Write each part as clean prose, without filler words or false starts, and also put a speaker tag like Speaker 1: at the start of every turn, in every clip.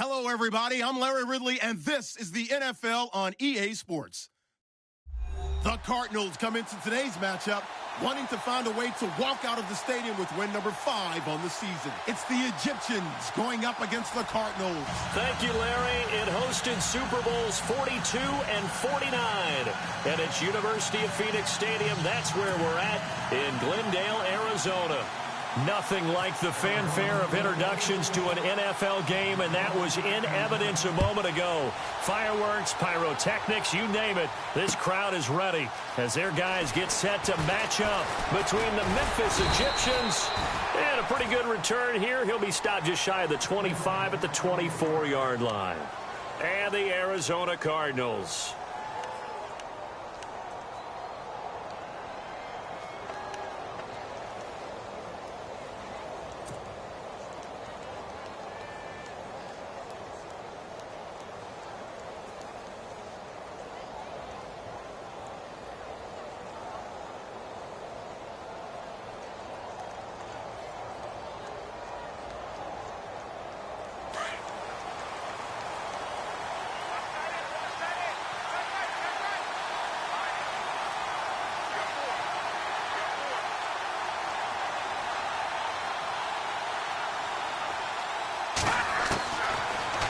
Speaker 1: Hello, everybody. I'm Larry Ridley, and this is the NFL on EA Sports. The Cardinals come into today's matchup wanting to find a way to walk out of the stadium with win number 5 on the season. It's the Egyptians going up against the Cardinals.
Speaker 2: Thank you, Larry. It hosted Super Bowls 42 and 49. And it's University of Phoenix Stadium. That's where we're at in Glendale, Arizona. Nothing like the fanfare of introductions to an NFL game, and that was in evidence a moment ago. Fireworks, pyrotechnics, you name it. This crowd is ready as their guys get set to match up between the Memphis Egyptians and a pretty good return here. He'll be stopped just shy of the 25 at the 24-yard line. And the Arizona Cardinals.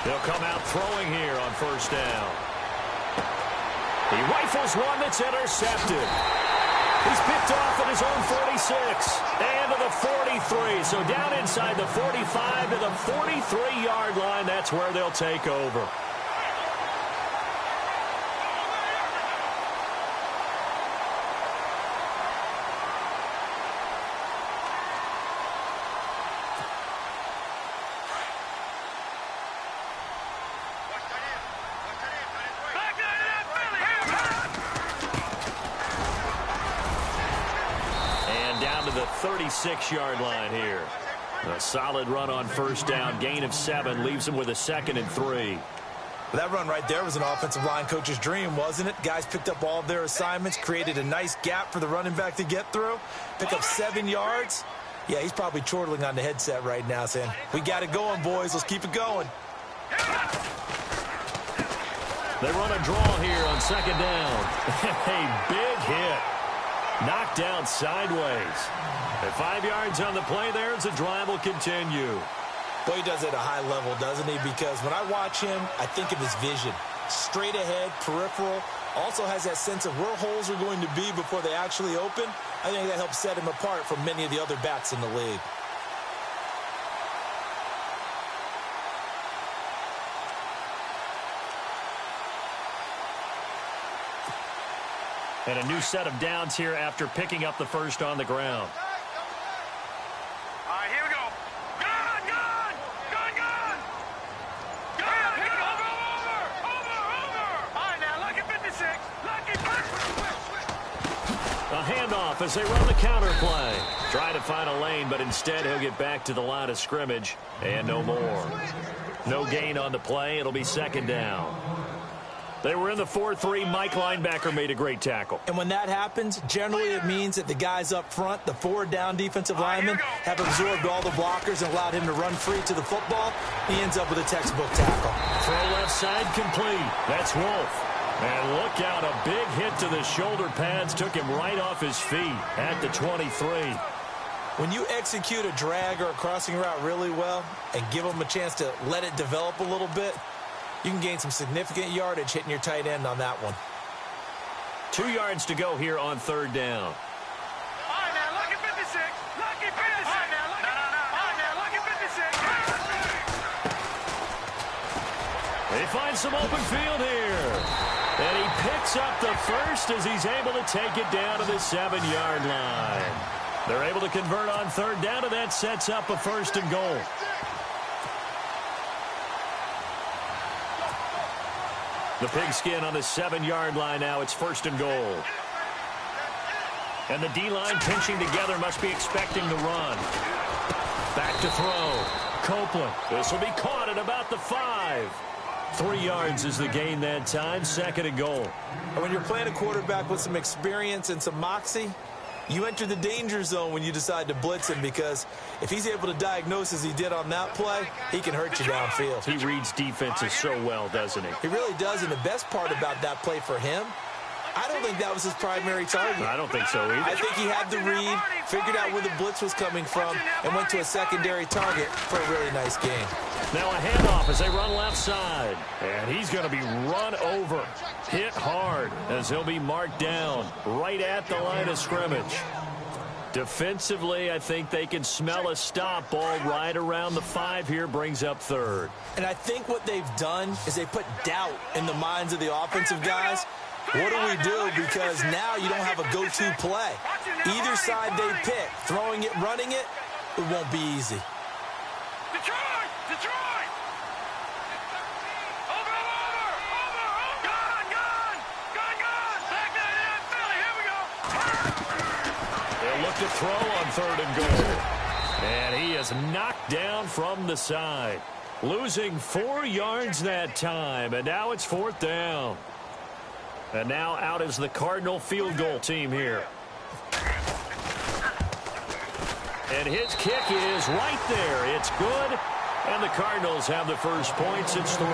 Speaker 2: They'll come out throwing here on first down. He rifles one that's intercepted. He's picked off at his own 46 and to the 43. So down inside the 45 to the 43-yard line. That's where they'll take over. To the 36-yard line here. A solid run on first down. Gain of 7 leaves him with a 2nd and 3.
Speaker 3: That run right there was an offensive line coach's dream, wasn't it? Guys picked up all of their assignments, created a nice gap for the running back to get through, pick up 7 yards. Yeah, he's probably chortling on the headset right now saying, we got it going, boys. Let's keep it going.
Speaker 2: They run a draw here on 2nd down. A big hit. Knocked down sideways. At 5 yards on the play there as the drive will continue.
Speaker 3: Boy, he does it at a high level, doesn't he? Because when I watch him, I think of his vision. Straight ahead, peripheral. Also has that sense of where holes are going to be before they actually open. I think that helps set him apart from many of the other backs in the league.
Speaker 2: And a new set of downs here after picking up the first on the ground.
Speaker 4: All right, here we go. Gun! Over! All right, now, lucky 56. Lucky 56.
Speaker 2: A handoff as they run the counter play. Try to find a lane, but instead he'll get back to the line of scrimmage. And no more. No gain on the play. It'll be 2nd down. They were in the 4-3. Mike linebacker made a great tackle.
Speaker 3: And when that happens, generally it means that the guys up front, the 4 down defensive linemen, have absorbed all the blockers and allowed him to run free to the football. He ends up with a textbook tackle.
Speaker 2: Throw left side complete. That's Wolf. And look out, a big hit to the shoulder pads. Took him right off his feet at the 23.
Speaker 3: When you execute a drag or a crossing route really well and give them a chance to let it develop a little bit, you can gain some significant yardage hitting your tight end on that one.
Speaker 2: 2 yards to go here on 3rd down.
Speaker 4: All right, now, lucky 56. Lucky 56. All right, now, lucky 56.
Speaker 2: They find some open field here. And he picks up the first as he's able to take it down to the 7-yard line. They're able to convert on 3rd down, and that sets up a 1st and goal. The pigskin on the 7-yard line now. It's 1st and goal. And the D-line pinching together, must be expecting the run. Back to throw. Copeland. This will be caught at about the 5. 3 yards is the gain that time. 2nd and goal.
Speaker 3: And when you're playing a quarterback with some experience and some moxie, You enter the danger zone when you decide to blitz him, because if he's able to diagnose as he did on that play, he can hurt you downfield.
Speaker 2: He reads defenses so well, doesn't he?
Speaker 3: He really does, and the best part about that play for him, I don't think that was his primary target.
Speaker 2: I don't think so either.
Speaker 3: I think he had the read, figured out where the blitz was coming from, and went to a secondary target for a really nice game.
Speaker 2: Now a handoff as they run left side. And he's going to be run over. Hit hard as he'll be marked down right at the line of scrimmage. Defensively, I think they can smell a stop. Ball right around the 5 here, brings up third.
Speaker 3: And I think what they've done is they put doubt in the minds of the offensive guys. What do we do? Because now you don't have a go-to play. Either side they pick, throwing it, running it, it won't be easy.
Speaker 4: Detroit! Detroit! Over! Gone! Back to Philly, here we go!
Speaker 2: They'll look to throw on 3rd and goal. And he is knocked down from the side. Losing 4 yards that time, and now it's 4th down. And now out is the Cardinal field goal team here. And his kick is right there. It's good. And the Cardinals have the first points. It's 3-0.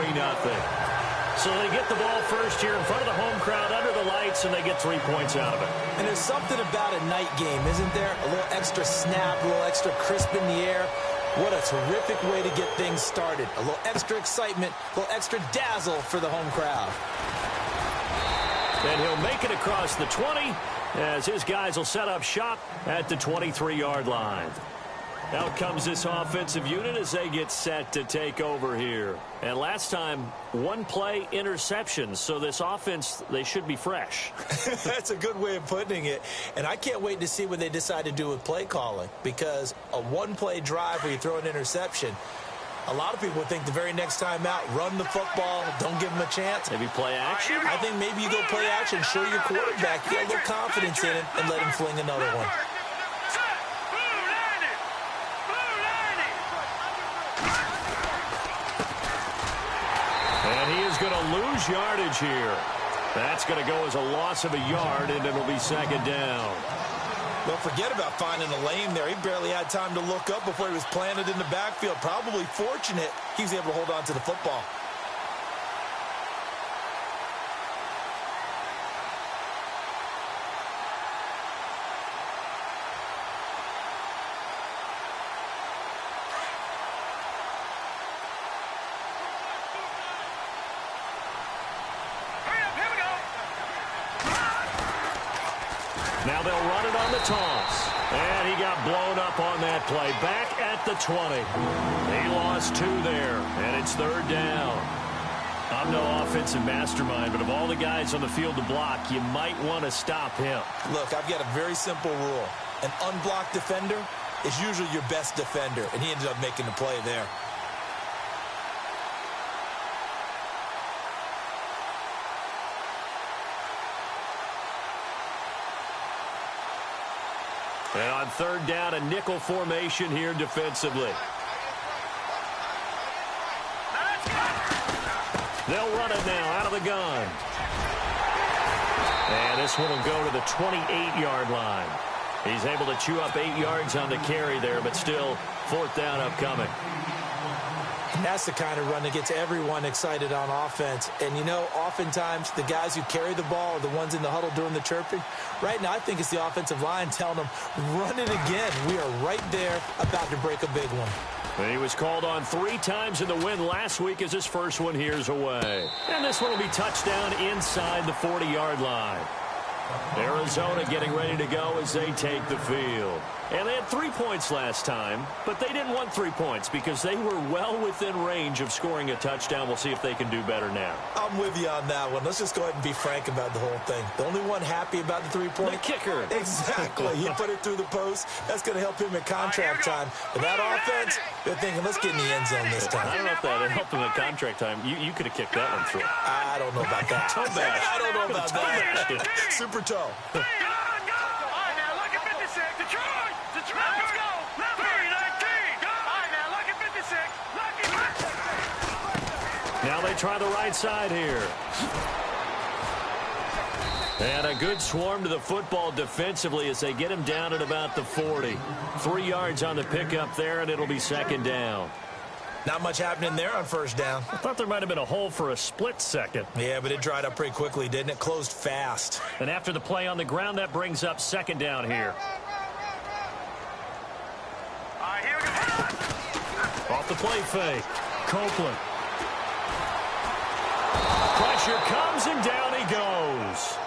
Speaker 2: So they get the ball first here in front of the home crowd under the lights, and they get 3 points out of it.
Speaker 3: And there's something about a night game, isn't there? A little extra snap, a little extra crisp in the air. What a terrific way to get things started. A little extra excitement, a little extra dazzle for the home crowd.
Speaker 2: And he'll make it across the 20 as his guys will set up shop at the 23-yard line. Out comes this offensive unit as they get set to take over here. And last time, 1 play interceptions. So this offense, they should be fresh.
Speaker 3: That's a good way of putting it. And I can't wait to see what they decide to do with play calling, because a 1-play drive where you throw an interception, a lot of people think the very next time out, run the football, don't give them a chance.
Speaker 2: Maybe play action?
Speaker 3: I think maybe you go play action, show your quarterback, you get a little confidence in him, and let him fling another one.
Speaker 2: And he is going to lose yardage here. That's going to go as a loss of a yard, and it'll be 2nd down.
Speaker 3: Don't forget about finding a lane there. He barely had time to look up before he was planted in the backfield. Probably fortunate he was able to hold on to the football.
Speaker 2: Now they'll run it on the toss. And he got blown up on that play. Back at the 20. He lost 2 there, and it's 3rd down. I'm no offensive mastermind, but of all the guys on the field to block, you might want to stop him.
Speaker 3: Look, I've got a very simple rule. An unblocked defender is usually your best defender, and he ended up making the play there.
Speaker 2: And on 3rd down, a nickel formation here defensively. They'll run it now out of the gun. And this one will go to the 28-yard line. He's able to chew up 8 yards on the carry there, but still 4th down upcoming.
Speaker 3: And that's the kind of run that gets everyone excited on offense. And, you know, oftentimes the guys who carry the ball are the ones in the huddle doing the chirping. Right now, I think it's the offensive line telling them, run it again. We are right there about to break a big one.
Speaker 2: And he was called on 3 times in the win last week as his first one here's away. And this one will be touchdown inside the 40-yard line. Arizona getting ready to go as they take the field. And they had 3 points last time, but they didn't want 3 points because they were well within range of scoring a touchdown. We'll see if they can do better now.
Speaker 3: I'm with you on that one. Let's just go ahead and be frank about the whole thing. The only one happy about the 3-point?
Speaker 2: The kicker.
Speaker 3: Exactly. He put it through the post. That's going to help him in contract time. But that offense, they're thinking, let's get in the end zone this time.
Speaker 2: I don't know if that helped him in contract time. You could have kicked that one through.
Speaker 3: I don't know about that.
Speaker 2: Toe bash.
Speaker 3: I don't know about that. Super toe.
Speaker 4: Go! All right, now look at 56. Detroit! Let's go! 3-19. Go! All right, now look at 56.
Speaker 2: Now they try the right side here. And a good swarm to the football defensively as they get him down at about the 40. 3 yards on the pickup there, and it'll be second down.
Speaker 3: Not much happening there on first down.
Speaker 2: I thought there might have been a hole for a split second.
Speaker 3: Yeah, but it dried up pretty quickly, didn't it? Closed fast.
Speaker 2: And after the play on the ground, that brings up second down here.
Speaker 4: Here we go.
Speaker 2: Off the play fake. Copeland. Pressure comes, and down he goes.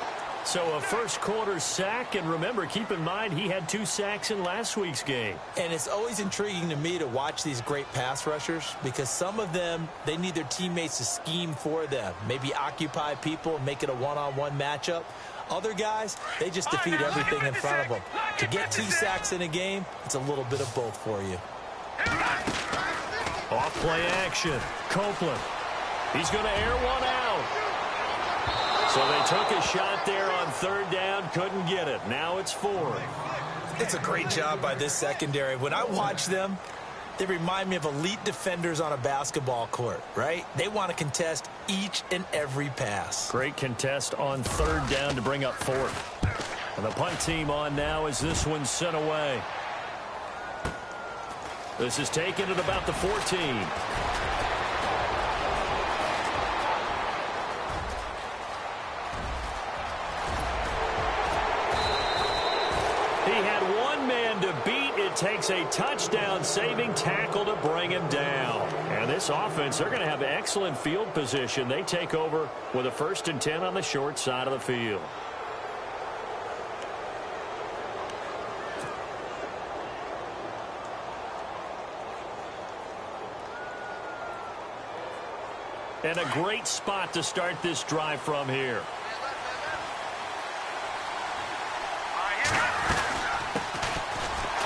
Speaker 2: So a first quarter sack, and remember, keep in mind he had 2 sacks in last week's game.
Speaker 3: And it's always intriguing to me to watch these great pass rushers because some of them, they need their teammates to scheme for them, maybe occupy people and make it a one-on-one matchup. Other guys, they just defeat everything in front of them. To get 2 sacks in a game, it's a little bit of both for you.
Speaker 2: Off play action. Copeland. He's going to air one out. So they took a shot there on third down, couldn't get it. Now it's 4.
Speaker 3: It's a great job by this secondary. When I watch them, they remind me of elite defenders on a basketball court, right? They want to contest each and every pass.
Speaker 2: Great contest on third down to bring up 4th. And the punt team on now as this one's sent away. This is taken at about the 14. He had one man to beat. It takes a touchdown-saving tackle to bring him down. And this offense, they're going to have excellent field position. They take over with a 1st and 10 on the short side of the field. And a great spot to start this drive from here.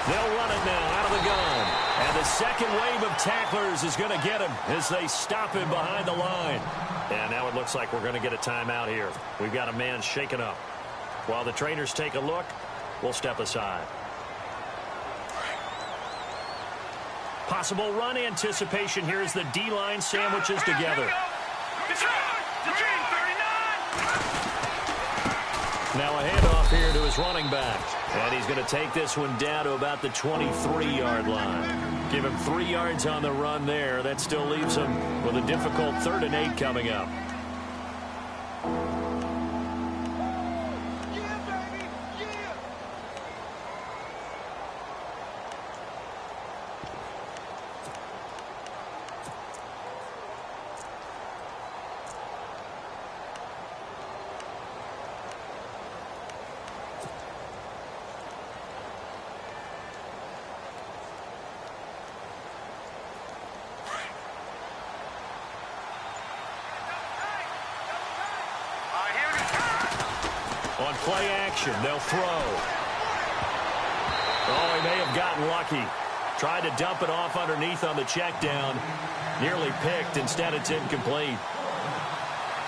Speaker 2: They'll run it now out of the gun. And the second wave of tacklers is going to get him as they stop him behind the line. And now it looks like we're going to get a timeout here. We've got a man shaken up. While the trainers take a look, we'll step aside. Possible run anticipation here as the D-line sandwiches together. Now a handoff here to his running back. And he's going to take this one down to about the 23-yard line. Give him 3 yards on the run there. That still leaves him with a difficult 3rd and 8 coming up. On play action, they'll throw. Oh, he may have gotten lucky. Tried to dump it off underneath on the check down. Nearly picked. Instead, it's incomplete.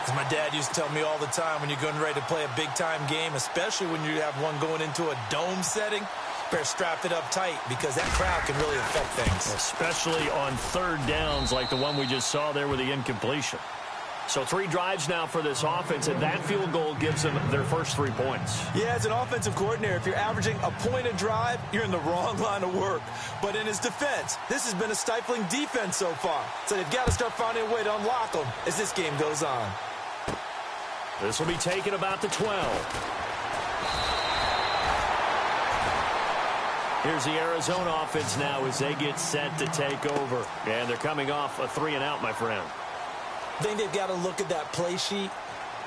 Speaker 3: As my dad used to tell me all the time, when you're getting ready to play a big-time game, especially when you have one going into a dome setting, better strap it up tight because that crowd can really affect things.
Speaker 2: Especially on third downs like the one we just saw there with the incompletion. So 3 drives now for this offense, and that field goal gives them their first 3 points.
Speaker 3: Yeah, as an offensive coordinator, if you're averaging a point a drive, you're in the wrong line of work. But in his defense, this has been a stifling defense so far. So they've got to start finding a way to unlock them as this game goes on.
Speaker 2: This will be taken about the 12. Here's the Arizona offense now as they get set to take over. And they're coming off a 3-and-out, my friend.
Speaker 3: I think they've got to look at that play sheet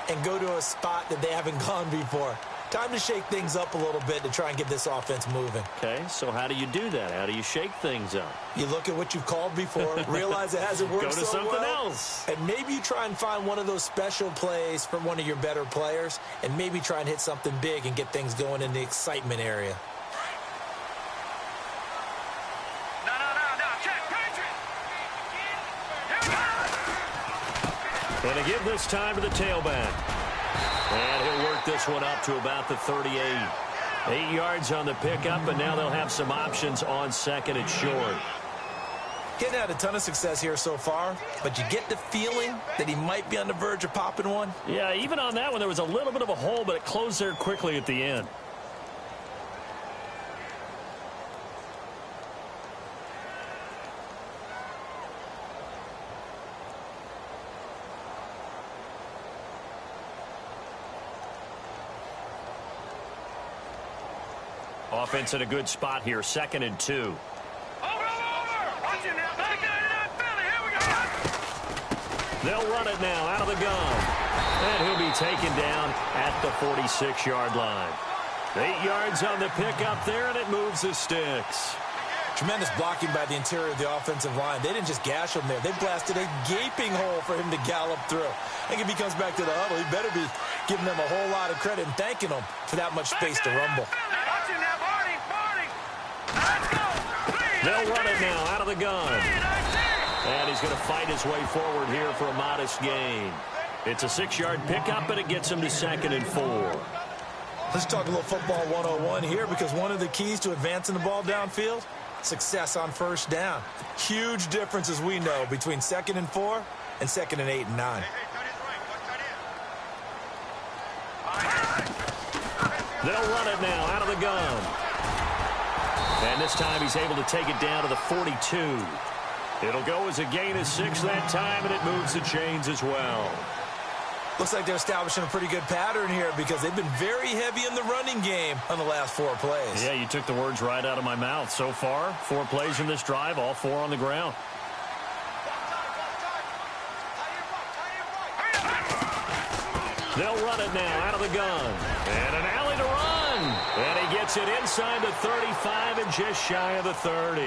Speaker 3: and go to a spot that they haven't gone before. Time to shake things up a little bit to try and get this offense moving.
Speaker 2: Okay, so how do you do that? How do you shake things up?
Speaker 3: You look at what you've called before, realize it hasn't worked so well.
Speaker 2: Go to something else.
Speaker 3: And maybe you try and find one of those special plays from one of your better players, and maybe try and hit something big and get things going in the excitement area.
Speaker 2: And to give this time to the tailback. And he'll work this one up to about the 38. 8 yards on the pickup, and now they'll have some options on second and short.
Speaker 3: Getting had a ton of success here so far, but you get the feeling that he might be on the verge of popping one.
Speaker 2: Yeah, even on that one, there was a little bit of a hole, but it closed there quickly at the end. Offense in a good spot here, 2nd and 2.
Speaker 4: Over! Watch it now. Back that Philly. Here we go.
Speaker 2: They'll run it now out of the gun. And he'll be taken down at the 46-yard line. 8 yards on the pickup there, and it moves the sticks.
Speaker 3: Tremendous blocking by the interior of the offensive line. They didn't just gash him there. They blasted a gaping hole for him to gallop through. I think if he comes back to the huddle, he better be giving them a whole lot of credit and thanking them for that much space to rumble.
Speaker 4: Watch it now, Marty. Let's go.
Speaker 2: They'll run it now out of the gun. And he's going to fight his way forward here for a modest gain. It's a 6-yard pickup, and it gets him to 2nd and 4.
Speaker 3: Let's talk a little football 101 here, because one of the keys to advancing the ball downfield, success on first down. Huge difference, as we know, between 2nd and 4 and 2nd and 8 and 9.
Speaker 2: They'll run it now out of the gun. And this time he's able to take it down to the 42. It'll go as a gain of 6 that time, and it moves the chains as well.
Speaker 3: Looks like they're establishing a pretty good pattern here, because they've been very heavy in the running game on the last 4 plays.
Speaker 2: Yeah, you took the words right out of my mouth. So far, 4 plays in this drive, all 4 on the ground. They'll run it now out of the gun. And an alley to run. And he gets it inside the 35 and just shy of the 30.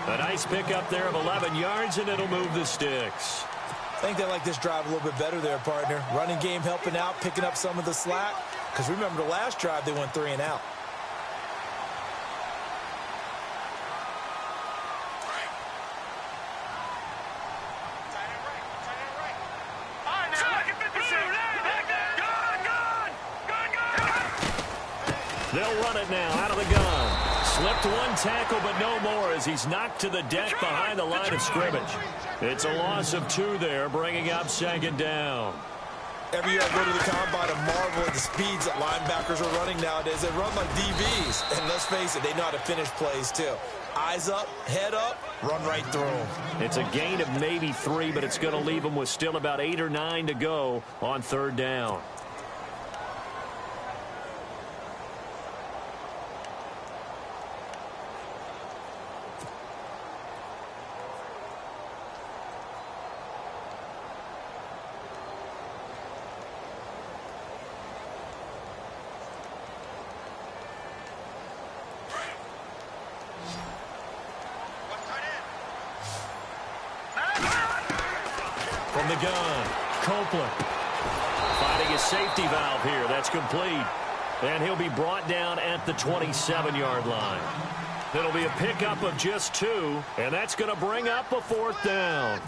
Speaker 2: A nice pickup there of 11 yards, and it'll move the sticks.
Speaker 3: I think they like this drive a little bit better there, partner. Running game helping out, picking up some of the slack. Because remember, the last drive, they went 3 and out.
Speaker 2: They'll run it now out of the gun. Slipped 1 tackle, but no more, as he's knocked to the deck behind the line of scrimmage. It's a loss of 2 there, bringing up 2nd down.
Speaker 3: Every year I go to the combine and marvel at the speeds that linebackers are running nowadays. They run like DBs. And let's face it, they know how to finish plays too. Eyes up, head up, run right through them.
Speaker 2: It's a gain of maybe 3, but it's going to leave them with still about 8 or 9 to go on 3rd down. From the gun, Copeland finding his safety valve here. That's complete. And he'll be brought down at the 27-yard line. It'll be a pickup of just 2, and that's going to bring up a 4th down.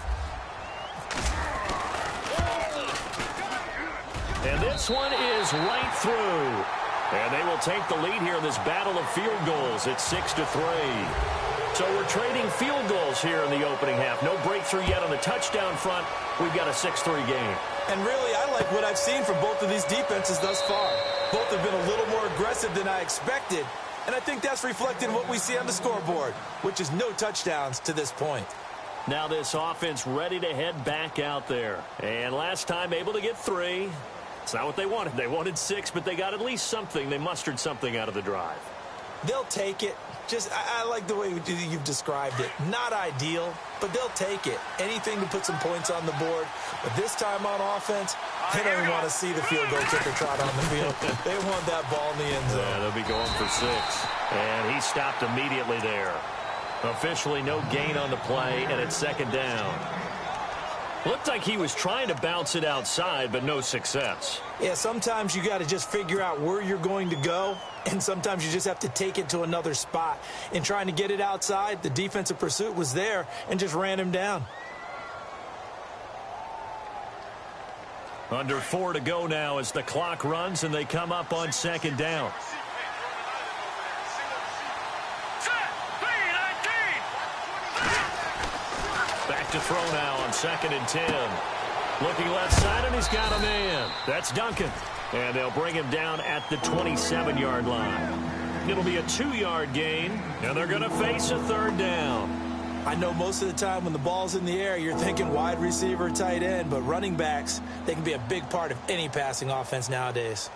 Speaker 2: And this one is right through. And they will take the lead here in this battle of field goals. It's 6-3. So we're trading field goals here in the opening half. No breakthrough yet on the touchdown front. We've got a 6-3 game.
Speaker 3: And really, I like what I've seen from both of these defenses thus far. Both have been a little more aggressive than I expected. And I think that's reflected in what we see on the scoreboard, which is no touchdowns to this point.
Speaker 2: Now this offense ready to head back out there. And last time able to get 3. It's not what they wanted. They wanted 6, but they got at least something. They mustered something out of the drive.
Speaker 3: They'll take it. I like the way you've described it. Not ideal, but they'll take it. Anything to put some points on the board. But this time on offense, they don't even want to see the field goal kicker trot on the field. They want that ball in the end zone.
Speaker 2: Yeah, they'll be going for 6. And he stopped immediately there. Officially no gain on the play, and it's 2nd down. Looked like he was trying to bounce it outside, but no success.
Speaker 3: Yeah, sometimes you got to just figure out where you're going to go, and sometimes you just have to take it to another spot. In trying to get it outside, the defensive pursuit was there and just ran him down.
Speaker 2: Under 4 to go now as the clock runs, and they come up on 2nd down. to throw now on 2nd and 10. Looking left side, and he's got a man. That's Duncan. And they'll bring him down at the 27-yard line. It'll be a 2-yard gain, and they're going to face a 3rd down.
Speaker 3: I know most of the time when the ball's in the air, you're thinking wide receiver, tight end, but running backs, they can be a big part of any passing offense nowadays.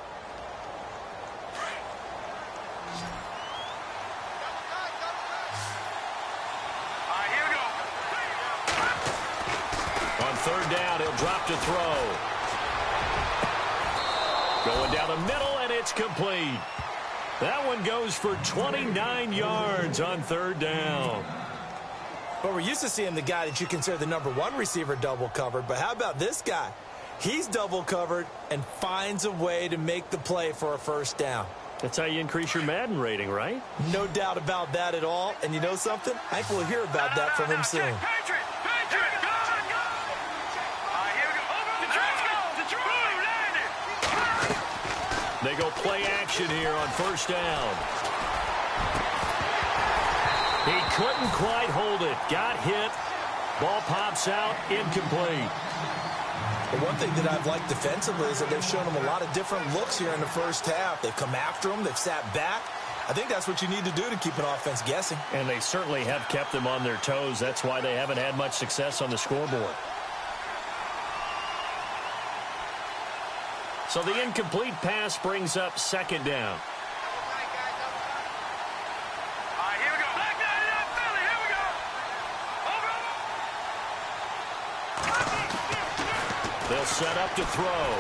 Speaker 2: On 3rd down, he'll drop to throw. Going down the middle, and it's complete. That one goes for 29 yards on 3rd down.
Speaker 3: But we're used to seeing the guy that you consider the #1 receiver double covered. But how about this guy? He's double covered and finds a way to make the play for a 1st down.
Speaker 2: That's how you increase your Madden rating, right?
Speaker 3: No doubt about that at all. And you know something? I think we'll hear about that from him soon.
Speaker 2: They go play action here on 1st down. He couldn't quite hold it. Got hit. Ball pops out. Incomplete.
Speaker 3: The one thing that I've liked defensively is that they've shown him a lot of different looks here in the 1st half. They've come after him. They've sat back. I think that's what you need to do to keep an offense guessing.
Speaker 2: And they certainly have kept them on their toes. That's why they haven't had much success on the scoreboard. So the incomplete pass brings up 2nd down. They'll set up to throw.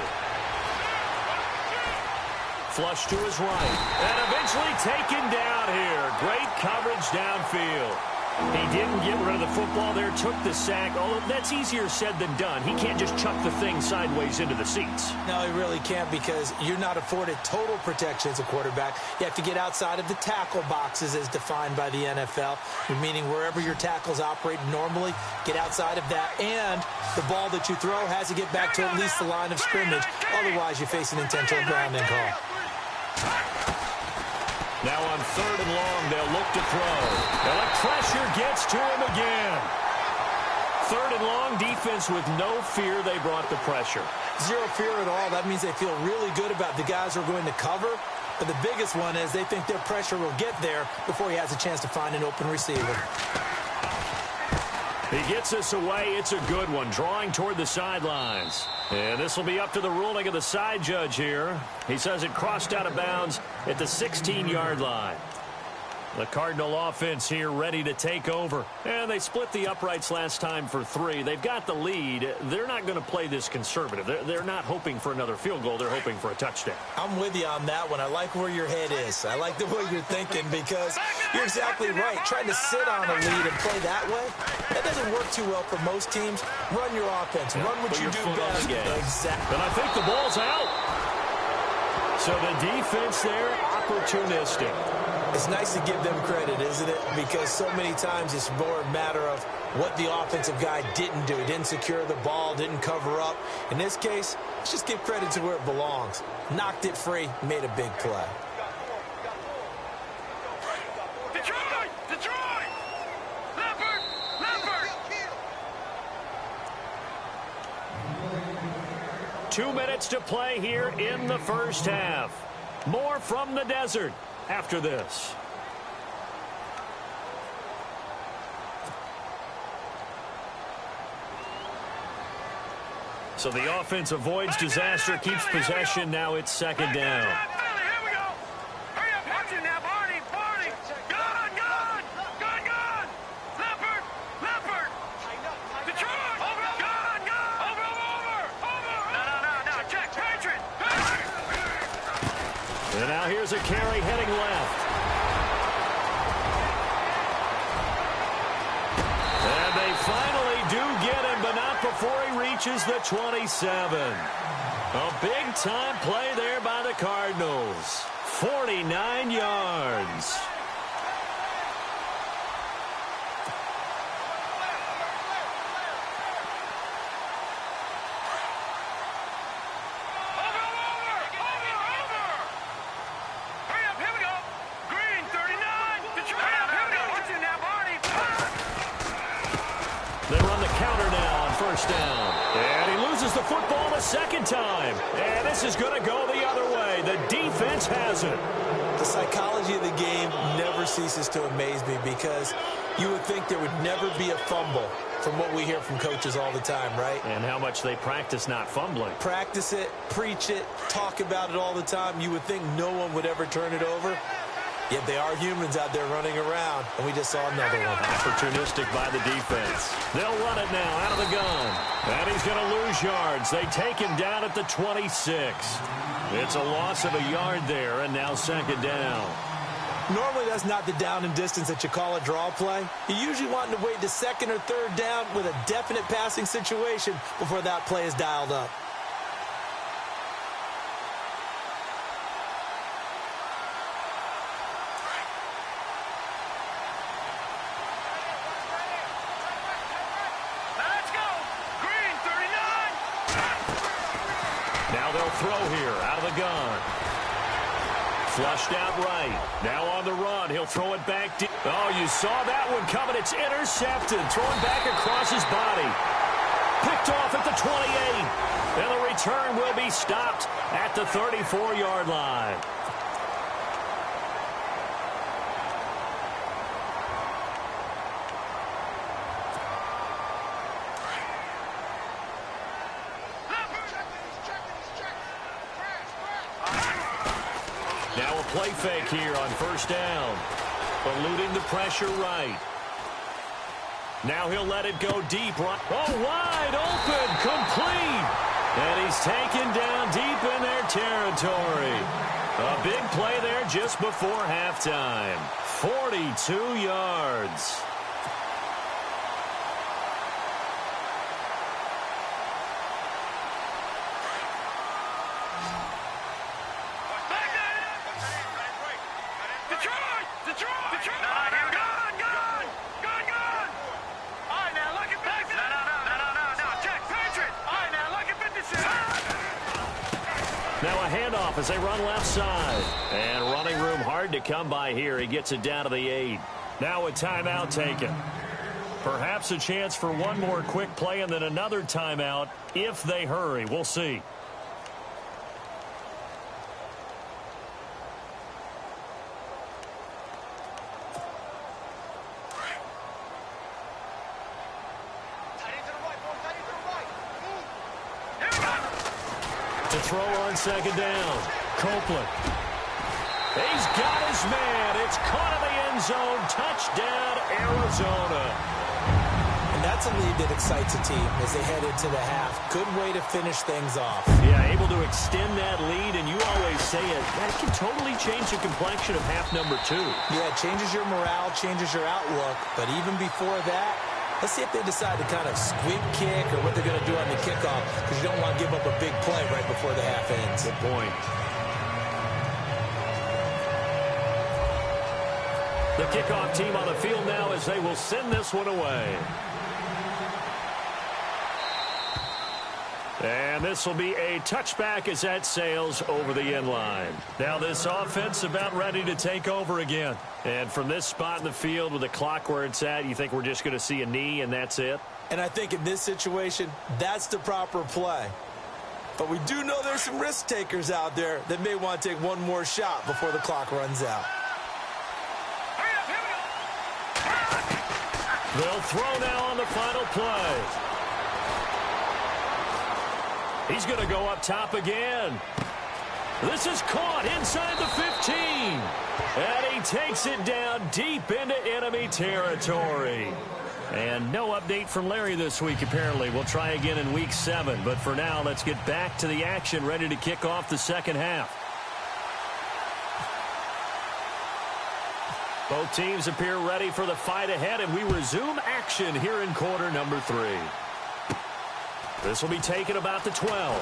Speaker 2: Flush to his right. And eventually taken down here. Great coverage downfield. He didn't get rid of the football there, took the sack. Although that's easier said than done. He can't just chuck the thing sideways into the seats.
Speaker 3: No, he really can't, because you're not afforded total protection as a quarterback. You have to get outside of the tackle boxes as defined by the NFL, meaning wherever your tackles operate normally, get outside of that. And the ball that you throw has to get back to at least the line of scrimmage. Otherwise, you face an intentional grounding call.
Speaker 2: Now on 3rd and long, they'll look to throw. And the pressure gets to him again. 3rd and long, defense with no fear. They brought the pressure.
Speaker 3: Zero fear at all. That means they feel really good about the guys who are going to cover. But the biggest one is they think their pressure will get there before he has a chance to find an open receiver.
Speaker 2: He gets this away. It's a good one, drawing toward the sidelines. And this will be up to the ruling of the side judge here. He says it crossed out of bounds at the 16-yard line. The Cardinal offense here ready to take over. And they split the uprights last time for 3. They've got the lead. They're not going to play this conservative. They're not hoping for another field goal. They're hoping for a touchdown.
Speaker 3: I'm with you on that one. I like where your head is. I like the way you're thinking, because you're exactly right. Trying to sit on a lead and play that way, that doesn't work too well for most teams. Run your offense.
Speaker 2: Yeah,
Speaker 3: run what you do best.
Speaker 2: Exactly. And I think the ball's out. So the defense there, opportunistic.
Speaker 3: It's nice to give them credit, isn't it? Because so many times it's more a matter of what the offensive guy didn't do. Didn't secure the ball, didn't cover up. In this case, let's just give credit to where it belongs. Knocked it free, made a big play.
Speaker 4: Detroit! Detroit! Leopard! Leopard!
Speaker 2: 2 minutes to play here in the 1st half. More from the desert after this. So the offense avoids disaster, keeps possession. Now it's 2nd down.
Speaker 4: Here we go! Hurry up, watch it now, Barney! Barney! Gun! Gun! Gun! Gun! Leopard! Leopard! Detroit! Over! Gun! Gun! Over! Over! Over! No! Check! Patriot!
Speaker 2: And now here's a carry heading left. And they finally do get him, but not before he reaches the 27. A big-time play there by the Cardinals. 49 yards. They run the count first down. And he loses the football a second time. And this is going to go the other way. The defense has it.
Speaker 3: The psychology of the game never ceases to amaze me because you would think there would never be a fumble from what we hear from coaches all the time, right?
Speaker 2: And how much they practice not fumbling.
Speaker 3: Practice it, preach it, talk about it all the time. You would think no one would ever turn it over. Yet they are humans out there running around, and we just saw another one.
Speaker 2: Opportunistic by the defense. They'll run it now out of the gun. And he's going to lose yards. They take him down at the 26. It's a loss of a yard there, and now second down.
Speaker 3: Normally, that's not the down and distance that you call a draw play. You usually want to wait to second or third down with a definite passing situation before that play is dialed up.
Speaker 4: Let's go. Green, 39.
Speaker 2: Now they'll throw here out of the gun. Flushed out right. Now on the run. He'll throw it back deep. Oh, you saw that one coming. It's intercepted. Thrown back across his body. Picked off at the 28. And the return will be stopped at the 34-yard line. Now a play fake here on first down. Eluding the pressure right. Now he'll let it go deep. Oh, wide open. Complete. And he's taken down deep in their territory. A big play there just before halftime. 42 yards. Now a handoff as they run left side. And running room hard to come by here. He gets it down to the 8. Now a timeout taken. Perhaps a chance for one more quick play and then another timeout if they hurry. We'll see. To throw on second down. Copeland. He's got his man. It's caught in the end zone. Touchdown, Arizona.
Speaker 3: And that's a lead that excites a team as they head into the half. Good way to finish things off.
Speaker 2: Yeah, able to extend that lead, and you always say it. That can totally change the complexion of half number 2.
Speaker 3: Yeah, it changes your morale, changes your outlook. But even before that, let's see if they decide to kind of squib kick or what they're going to do on the kickoff, because you don't want to give up a big play right before the half ends.
Speaker 2: Good point. The kickoff team on the field now as they will send this one away. And this will be a touchback as that sails over the end line. Now this offense about ready to take over again. And from this spot in the field with the clock where it's at, you think we're just going to see a knee and that's it?
Speaker 3: And I think in this situation, that's the proper play. But we do know there's some risk takers out there that may want to take one more shot before the clock runs out.
Speaker 2: They'll throw now on the final play. He's going to go up top again. This is caught inside the 15. And he takes it down deep into enemy territory. And no update from Larry this week, apparently. We'll try again in week 7. But for now, let's get back to the action, ready to kick off the second half. Both teams appear ready for the fight ahead, and we resume action here in quarter number 3. This will be taken about the 12.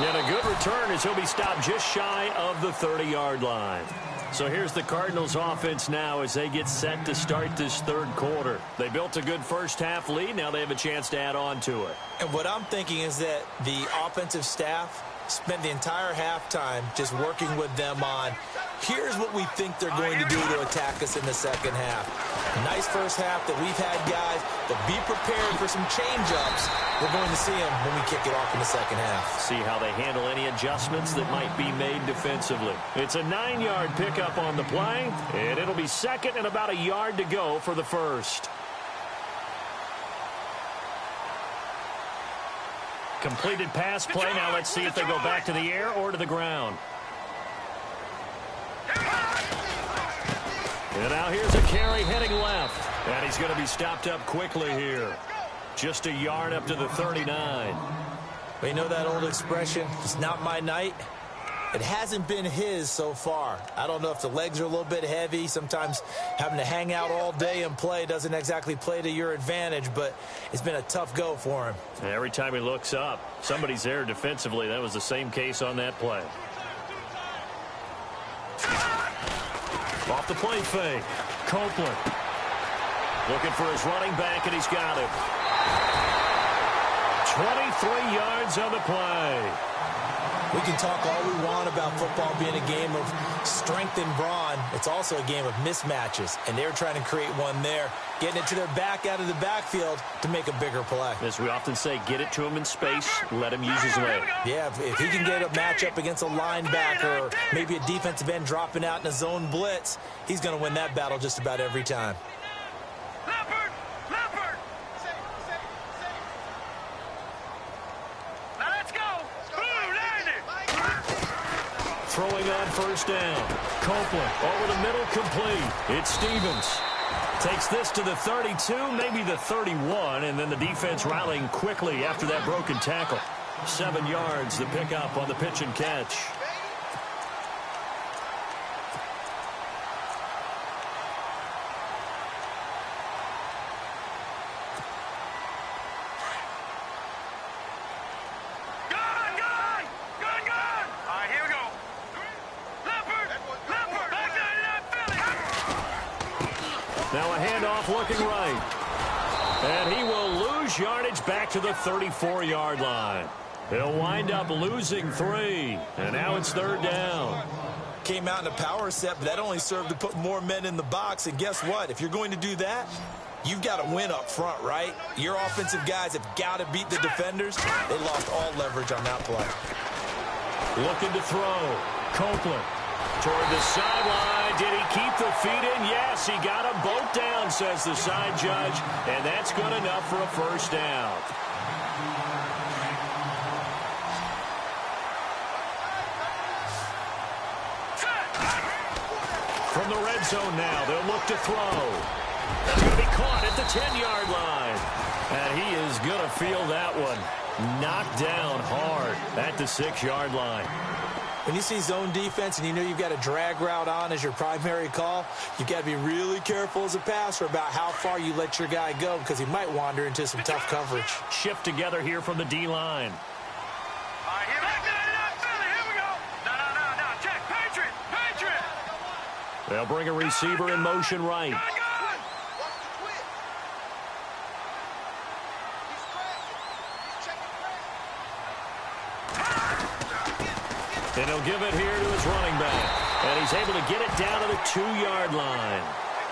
Speaker 2: And a good return as he'll be stopped just shy of the 30-yard line. So here's the Cardinals offense now as they get set to start this third quarter. They built a good first half lead. Now they have a chance to add on to it.
Speaker 3: And what I'm thinking is that the offensive staff spent the entire halftime just working with them on, here's what we think they're going to do to attack us in the second half. Nice first half that we've had, guys, but be prepared for some change-ups. We're going to see them when we kick it off in the second half.
Speaker 2: See how they handle any adjustments that might be made defensively. It's a 9-yard pickup on the play, and it'll be second and about a yard to go for the first. Completed pass play. Now let's see if they go back to the air or to the ground. And now here's a carry heading left. And he's going to be stopped up quickly here. Just a yard up to the 39.
Speaker 3: Well, you know that old expression, it's not my night? It hasn't been his so far. I don't know if the legs are a little bit heavy. Sometimes having to hang out all day and play doesn't exactly play to your advantage, but it's been a tough go for him.
Speaker 2: Every time he looks up, somebody's there defensively. That was the same case on that play. Off the play fake. Copeland looking for his running back, and he's got him. 23 yards on the play.
Speaker 3: We can talk all we want about football being a game of strength and brawn. It's also a game of mismatches, and they're trying to create one there, getting it to their back out of the backfield to make a bigger play.
Speaker 2: As we often say, get it to him in space, let him use his leg.
Speaker 3: Yeah, if he can get a matchup against a linebacker or maybe a defensive end dropping out in a zone blitz, he's going to win that battle just about every time.
Speaker 2: Throwing on first down. Copeland over the middle, complete. It's Stevens. Takes this to the 32, maybe the 31, and then the defense rallying quickly after that broken tackle. 7 yards to pick up on the pitch and catch. Now a handoff looking right. And he will lose yardage back to the 34-yard line. He'll wind up losing 3. And now it's third down.
Speaker 3: Came out in a power set, but that only served to put more men in the box. And guess what? If you're going to do that, you've got to win up front, right? Your offensive guys have got to beat the defenders. They lost all leverage on that play.
Speaker 2: Looking to throw. Copeland toward the sideline. Did he keep the feet in? Yes, he got them both down, says the side judge. And that's good enough for a first down. From the red zone now, they'll look to throw. That's going to be caught at the 10-yard line. And he is going to feel that one knocked down hard at the 6-yard line.
Speaker 3: When you see zone defense and you know you've got a drag route on as your primary call, you've got to be really careful as a passer about how far you let your guy go because he might wander into some tough coverage.
Speaker 2: Shift together here from the D-line. They'll bring a receiver in motion right. And he'll give it here to his running back. And he's able to get it down to the 2-yard line.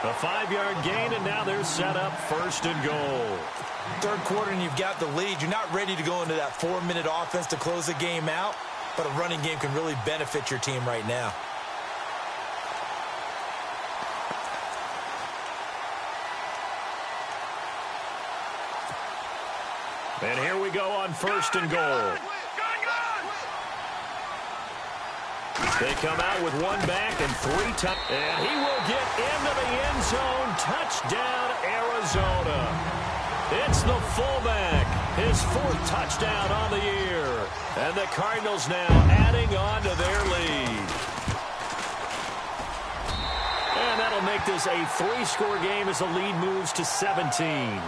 Speaker 2: A 5-yard gain, and now they're set up first and goal.
Speaker 3: Third quarter, and you've got the lead. You're not ready to go into that 4-minute offense to close the game out, but a running game can really benefit your team right now.
Speaker 2: And here we go on first and goal. They come out with one back and 3 times. And he will get into the end zone. Touchdown, Arizona. It's the fullback. His 4th touchdown on the year. And the Cardinals now adding on to their lead. And that'll make this a 3-score game as the lead moves to 17.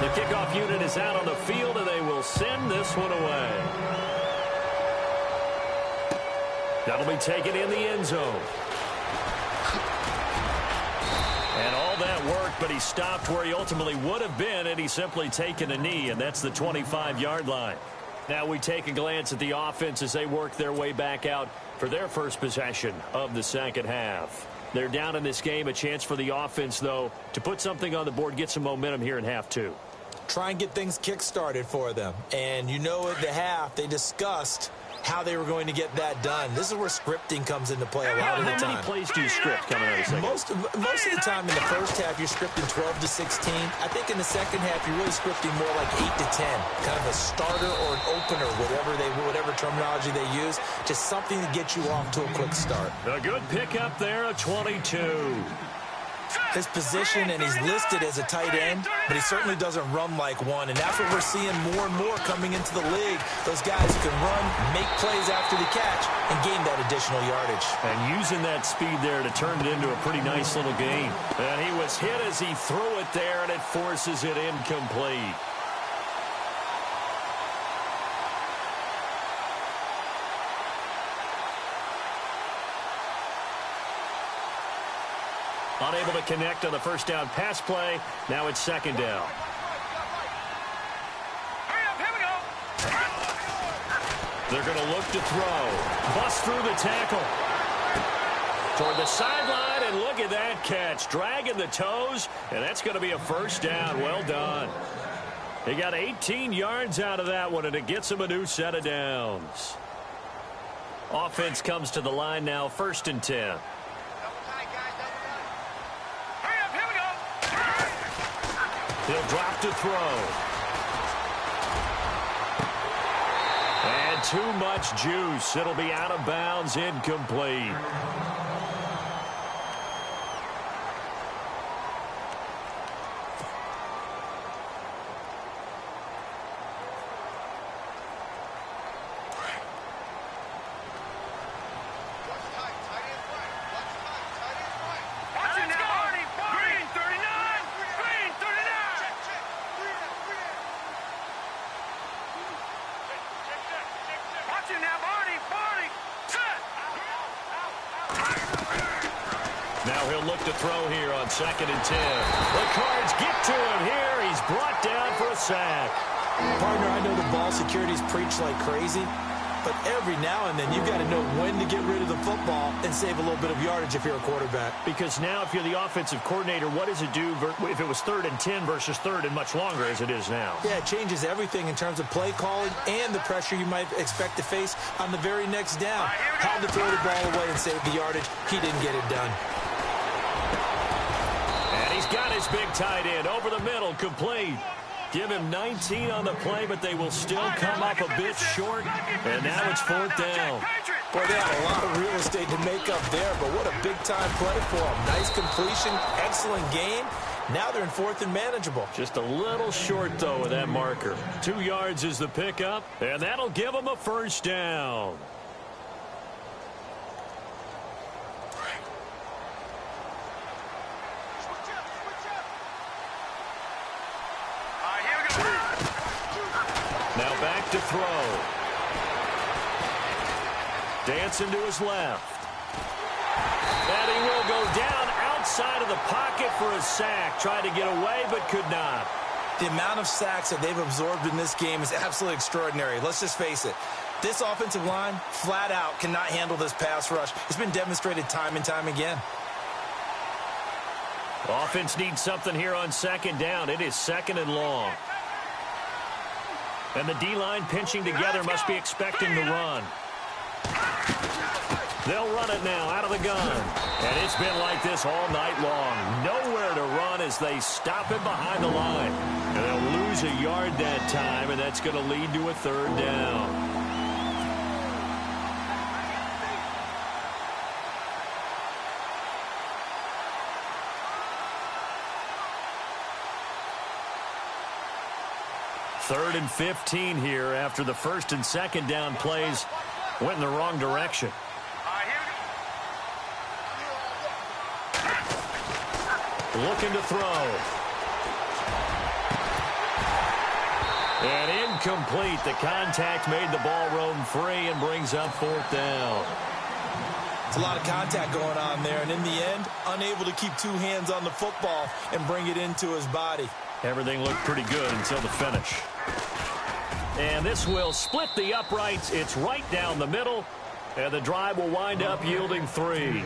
Speaker 2: The kickoff unit is out on the field, and they will send this one away. That'll be taken in the end zone. And all that work but he stopped where he ultimately would have been, and he's simply taken a knee, and that's the 25-yard line. Now we take a glance at the offense as they work their way back out for their first possession of the second half. They're down in this game. A chance for the offense, though, to put something on the board, get some momentum here in half two.
Speaker 3: Try and get things kick-started for them. And you know at the half, they discussed how they were going to get that done. This is where scripting comes into play a lot of the time.
Speaker 2: How many plays do you script coming out of the second?
Speaker 3: Most of the time in the first half, you're scripting 12 to 16. I think in the second half, you're really scripting more like 8 to 10. Kind of a starter or an opener, whatever terminology they use. Just something to get you off to a quick start.
Speaker 2: A good pickup there, a 22.
Speaker 3: His position, and he's listed as a tight end, but he certainly doesn't run like one, and that's what we're seeing more and more coming into the league. Those guys who can run, make plays after the catch, and gain that additional yardage.
Speaker 2: And using that speed there to turn it into a pretty nice little gain. And he was hit as he threw it there, and it forces it incomplete. Unable to connect on the first down pass play. Now it's second down.
Speaker 4: Here we go.
Speaker 2: They're going to look to throw. Bust through the tackle. Toward the sideline, and look at that catch. Dragging the toes, and that's going to be a first down. Well done. He got 18 yards out of that one, and it gets him a new set of downs. Offense comes to the line now, 1st and 10. He'll drop to throw. And too much juice. It'll be out of bounds, incomplete. Now he'll look to throw here on 2nd and 10. The Cards get to him here. He's brought down for a sack.
Speaker 3: Partner, I know the ball security's preached like crazy, but every now and then you've got to know when to get rid of the football and save a little bit of yardage if you're a quarterback.
Speaker 2: Because now if you're the offensive coordinator, what does it do if it was 3rd and 10 versus 3rd and much longer as it is now?
Speaker 3: Yeah, it changes everything in terms of play calling and the pressure you might expect to face on the very next down. Had to throw the ball away and save the yardage. He didn't get it done.
Speaker 2: He's got his big tight end over the middle, complete. Give him 19 on the play, but they will still come up a bit short. And now it's 4th down.
Speaker 3: Boy, they had a lot of real estate to make up there, but what a big-time play for him. Nice completion, excellent game. Now they're in 4th and manageable.
Speaker 2: Just a little short, though, with that marker. 2 yards is the pickup, and that'll give him a first down. Now back to throw. Dancing to his left. And he will go down outside of the pocket for a sack. Tried to get away, but could not.
Speaker 3: The amount of sacks that they've absorbed in this game is absolutely extraordinary. Let's just face it. This offensive line, flat out, cannot handle this pass rush. It's been demonstrated time and time again.
Speaker 2: Offense needs something here on 2nd down. It is 2nd and long. And the D-line pinching together must be expecting the run. They'll run it now out of the gun. And it's been like this all night long. Nowhere to run as they stop him behind the line. And they'll lose a yard that time, and that's going to lead to a 3rd down. Third and 15 here after the 1st and 2nd down plays went in the wrong direction. Looking to throw. And incomplete. The contact made the ball roam free and brings up 4th down.
Speaker 3: It's a lot of contact going on there, and in the end, unable to keep two hands on the football and bring it into his body.
Speaker 2: Everything looked pretty good until the finish. And this will split the uprights. It's right down the middle, and the drive will wind up yielding 3.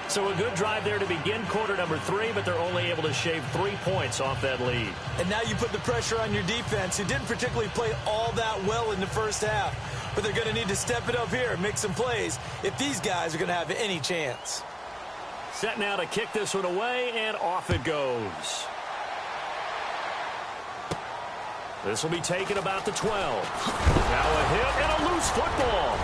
Speaker 2: So a good drive there to begin quarter number 3, but they're only able to shave 3 points off that lead.
Speaker 3: And now you put the pressure on your defense, who didn't particularly play all that well in the first half. But they're going to need to step it up here and make some plays if these guys are going to have any chance.
Speaker 2: Set now to kick this one away, and off it goes. This will be taken about the 12. Now a hit and a loose football.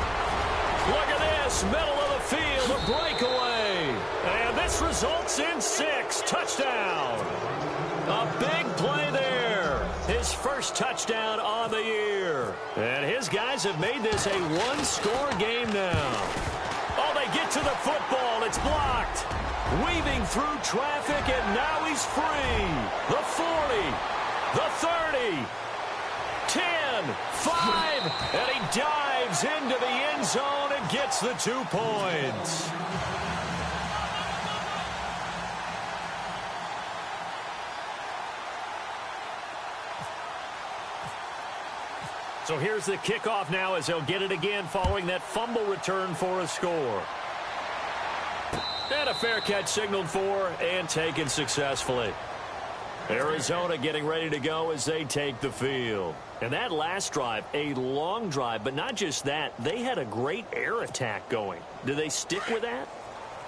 Speaker 2: Look at this, middle of the field, a breakaway. And this results in 6. Touchdown. A big play there. His first touchdown on the year. And his guys have made this a one-score game now. Oh, they get to the football. It's blocked. Weaving through traffic, and now he's free. The 40, the 30, 10, 5, and he dives into the end zone and gets the 2 points. So here's the kickoff now as they'll get it again following that fumble return for a score. And a fair catch signaled for and taken successfully. Arizona getting ready to go as they take the field. And that last drive, a long drive, but not just that. They had a great air attack going. Do they stick with that?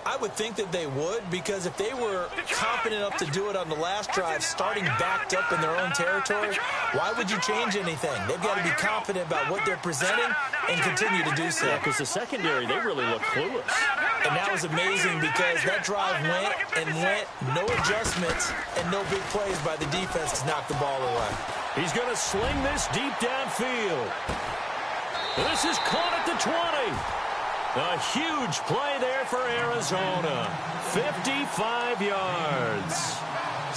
Speaker 3: I would think that they would, because if they were confident enough to do it on the last drive, starting backed up in their own territory, why would you change anything? They've got to be confident about what they're presenting and continue to do so.
Speaker 2: Yeah, because the secondary, they really look clueless.
Speaker 3: And that was amazing because that drive went and went, no adjustments and no big plays by the defense to knock the ball away.
Speaker 2: He's going to sling this deep downfield. This is caught at the 20. A huge play there for Arizona. 55 yards.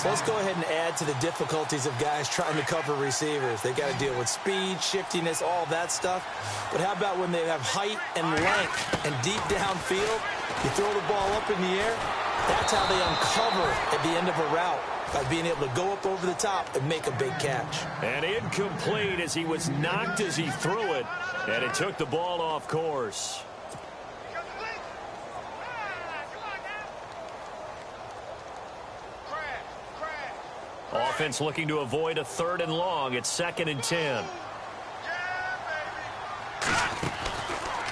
Speaker 3: So let's go ahead and add to the difficulties of guys trying to cover receivers. They've got to deal with speed, shiftiness, all that stuff. But how about when they have height and length and deep downfield? You throw the ball up in the air. That's how they uncover at the end of a route, by being able to go up over the top and make a big catch.
Speaker 2: And incomplete as he was knocked as he threw it. And it took the ball off course. Offense looking to avoid a 3rd and long. It's 2nd and 10.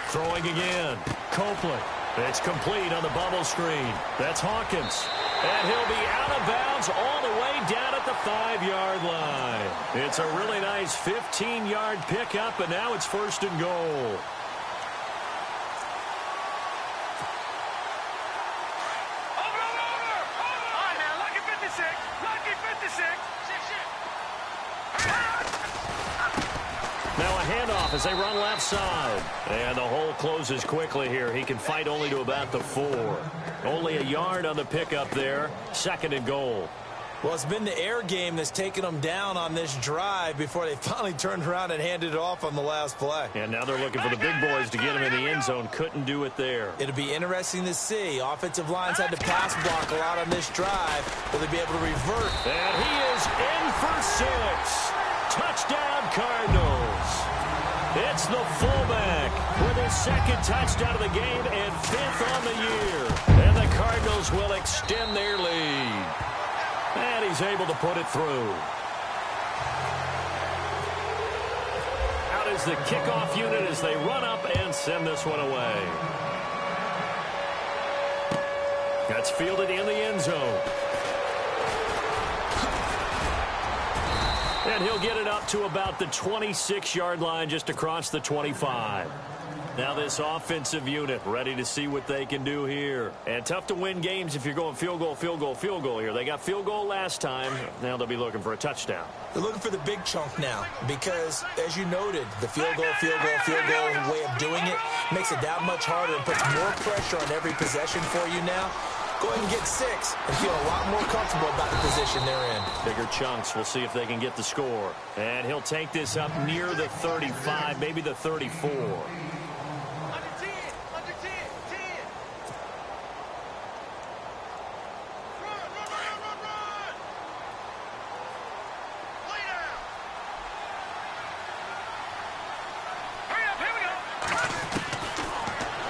Speaker 2: Throwing again. Copeland. It's complete on the bubble screen. That's Hawkins. And he'll be out of bounds all the way down at the 5-yard line. It's a really nice 15-yard pickup, and now it's 1st and goal. Now a handoff as they run left side. And the hole closes quickly here. He can fight only to about the 4. Only a yard on the pickup there. 2nd and goal.
Speaker 3: Well, it's been the air game that's taken them down on this drive before they finally turned around and handed it off on the last play.
Speaker 2: And now they're looking for the big boys to get him in the end zone. Couldn't do it there.
Speaker 3: It'll be interesting to see. Offensive lines had to pass block a lot on this drive. Will they be able to revert?
Speaker 2: And he is in for 6. Touchdown, Cardinals. It's the fullback with his 2nd touchdown of the game and 5th on the year. And the Cardinals will extend their lead. And he's able to put it through. Out is the kickoff unit as they run up and send this one away. That's fielded in the end zone. And he'll get it up to about the 26-yard line, just across the 25. Now this offensive unit ready to see what they can do here. And tough to win games if you're going field goal, field goal, field goal here. They got field goal last time. Now they'll be looking for a touchdown.
Speaker 3: They're looking for the big chunk now because, as you noted, the field goal way of doing it makes it that much harder and puts more pressure on every possession for you now. Go ahead and get 6 and feel a lot more comfortable about the position they're in.
Speaker 2: Bigger chunks. We'll see if they can get the score. And he'll take this up near the 35, maybe the 34.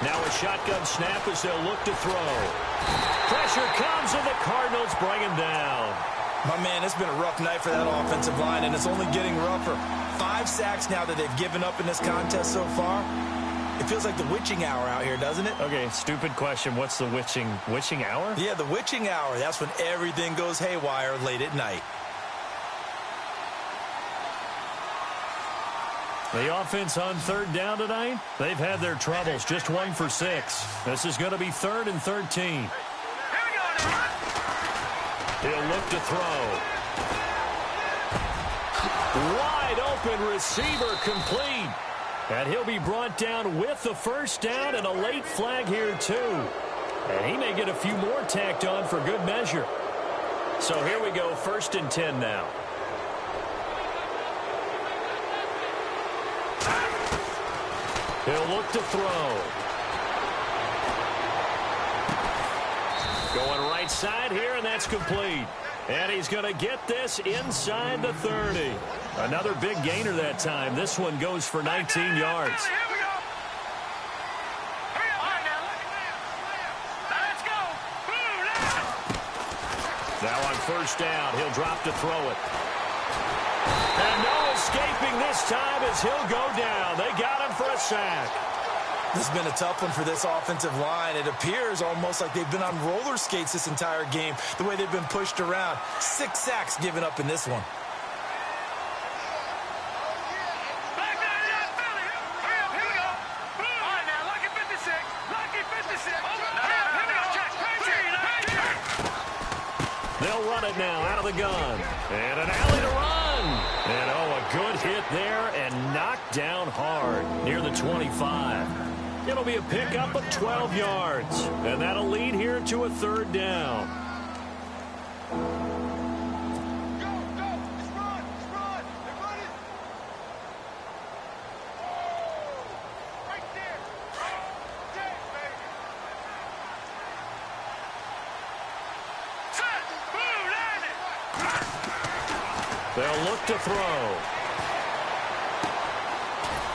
Speaker 2: Now a shotgun snap as they'll look to throw. Pressure comes, and the Cardinals bring him down.
Speaker 3: My man, it's been a rough night for that offensive line, and it's only getting rougher. 5 sacks now that they've given up in this contest so far. It feels like the witching hour out here, doesn't it?
Speaker 2: Okay, stupid question. What's the witching hour?
Speaker 3: Yeah, the witching hour. That's when everything goes haywire late at night.
Speaker 2: The offense on third down tonight, they've had their troubles. Just 1 for 6. This is going to be 3rd and 13. He'll look to throw. Wide open receiver complete. And he'll be brought down with the first down and a late flag here too. And he may get a few more tacked on for good measure. So here we go, 1st and 10 now. He'll look to throw. Going right side here, and that's complete. And he's going to get this inside the 30. Another big gainer that time. This one goes for 19 yards. Now on first down, he'll drop to throw it. And no escaping this time as he'll go down. They got him for a sack.
Speaker 3: This has been a tough one for this offensive line. It appears almost like they've been on roller skates this entire game, the way they've been pushed around. 6 sacks given up in this one.
Speaker 2: They'll run it now out of the gun. And an alley to run. And, oh, a good hit there and knocked down hard near the 25. It'll be a pickup of 12 yards. And that'll lead here to a 3rd down. They'll look to throw.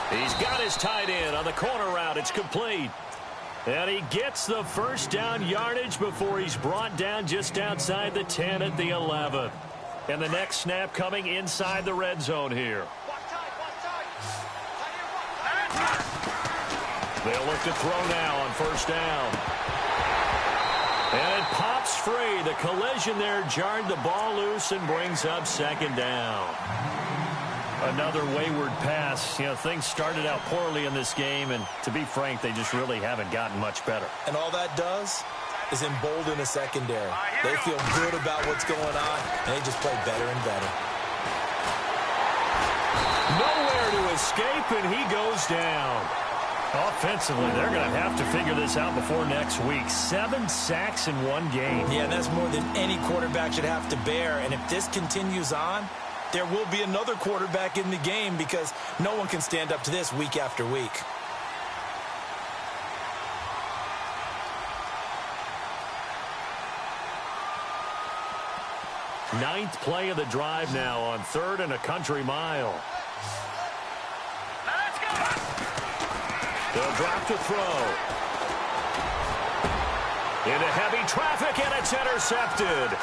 Speaker 2: He's got his tight end on the corner route. It's complete. And he gets the first down yardage before he's brought down just outside the 10 at the 11. And the next snap coming inside the red zone here. They'll look to throw now on first down. And it pops free. The collision there jarred the ball loose and brings up 2nd down. Another wayward pass. You know, things started out poorly in this game, and to be frank, they just really haven't gotten much better. And all that does is embolden a secondary. They feel good about what's going on, and they just play better and better. Nowhere to escape, and he goes down. Offensively, they're going to have to figure this out before next week. 7 sacks in one game. Yeah, that's more than any quarterback should have to bear. And if this continues on, there will be another quarterback in the game because no one can stand up to this week after week. Ninth play of the drive now on 3rd and a country mile. They'll drop to throw. Into heavy traffic, and it's intercepted.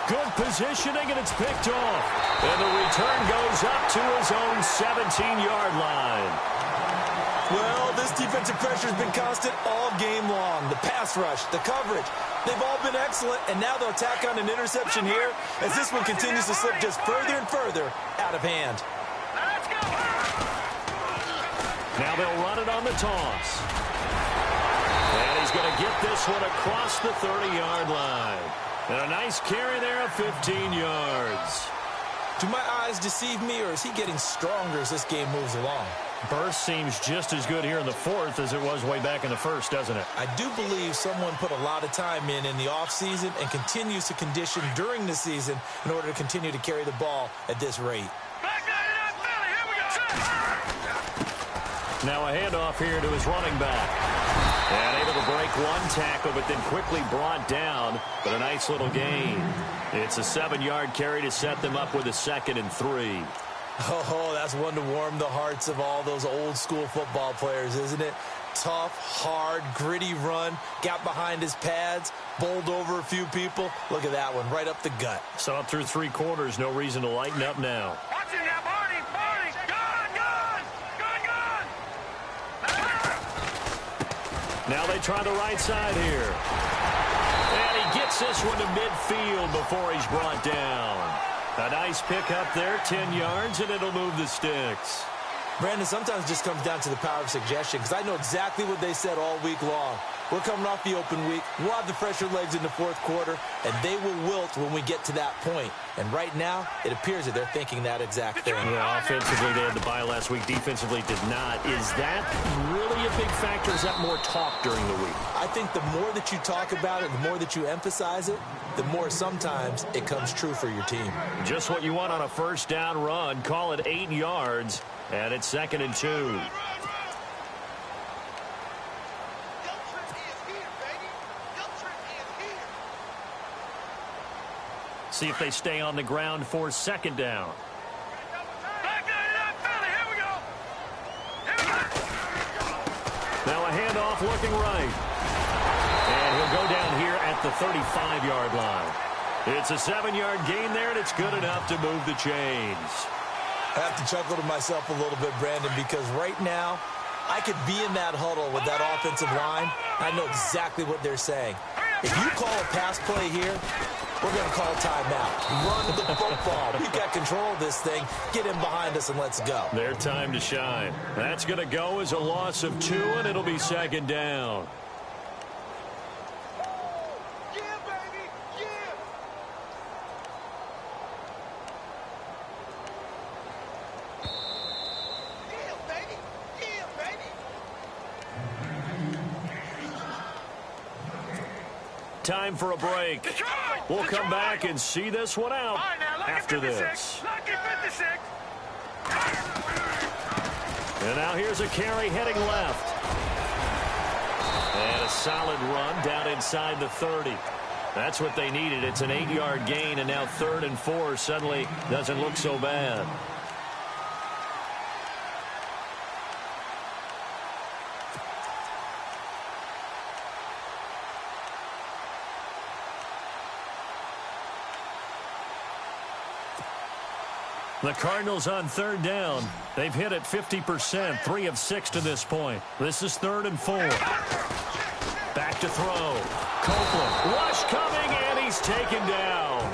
Speaker 2: Good positioning, and it's picked off. And the return goes up to his own 17-yard line. Well, this defensive pressure has been constant all game long. The pass rush, the coverage, they've all been excellent, and now they'll tack on an interception here as this one continues to slip just further and further out of hand. Now they'll run it on the toss. And he's going to get this one across the 30-yard line. And a nice carry there of 15 yards. Do my eyes deceive me, or is he getting stronger as this game moves along? Burst seems just as good here in the 4th as it was way back in the 1st, doesn't it? I do believe someone put a lot of time in the offseason and continues to condition during the season in order to continue to carry the ball at this rate. Now a handoff here to his running back. And able to break one tackle, but then quickly brought down. But a nice little gain. It's a 7-yard carry to set them up with a 2nd and 3.
Speaker 3: Oh, that's one to warm the hearts of all those old school football players, isn't it? Tough, hard, gritty run, got behind his pads, bowled over a few people. Look at that one, right up the gut.
Speaker 2: So up through 3 quarters, no reason to lighten up now.
Speaker 4: Watch it now, Barney! Barney! Gun!
Speaker 2: Now they try the right side here. And he gets this one to midfield before he's brought down. A nice pick up there, 10 yards, and it'll move the sticks.
Speaker 3: Brandon, sometimes it just comes down to the power of suggestion, because I know exactly what they said all week long. We're coming off the open week. We'll have the fresher legs in the fourth quarter, and they will wilt when we get to that point. And right now, it appears that they're thinking that exact thing.
Speaker 2: Yeah, offensively, they had the bye last week. Defensively, did not. Is that really a big factor? Is that more talk during the week?
Speaker 3: I think the more that you talk about it, the more that you emphasize it, the more sometimes it comes true for your team.
Speaker 2: Just what you want on a first down run. Call it 8 yards, and it's 2nd and 2. See if they stay on the ground for 2nd down. Now a handoff looking right. And he'll go down here at the 35-yard line. It's a 7-yard gain there, and it's good enough to move the chains.
Speaker 3: I have to chuckle to myself a little bit, Brandon, because right now I could be in that huddle with that offensive line. I know exactly what they're saying. If you call a pass play here, we're going to call timeout. Run the football. We've got control of this thing. Get in behind us and let's go.
Speaker 2: Their time to shine. That's going to go as a loss of 2, and it'll be 2nd down. Time for a break. We'll come back and see this one out after this. And now here's a carry heading left. And a solid run down inside the 30. That's what they needed. It's an 8-yard gain, and now 3rd and 4 suddenly doesn't look so bad. The Cardinals on 3rd down. They've hit it 50%, 3 of 6 to this point. This is 3rd and 4. Back to throw. Copeland. Rush coming, and he's taken down.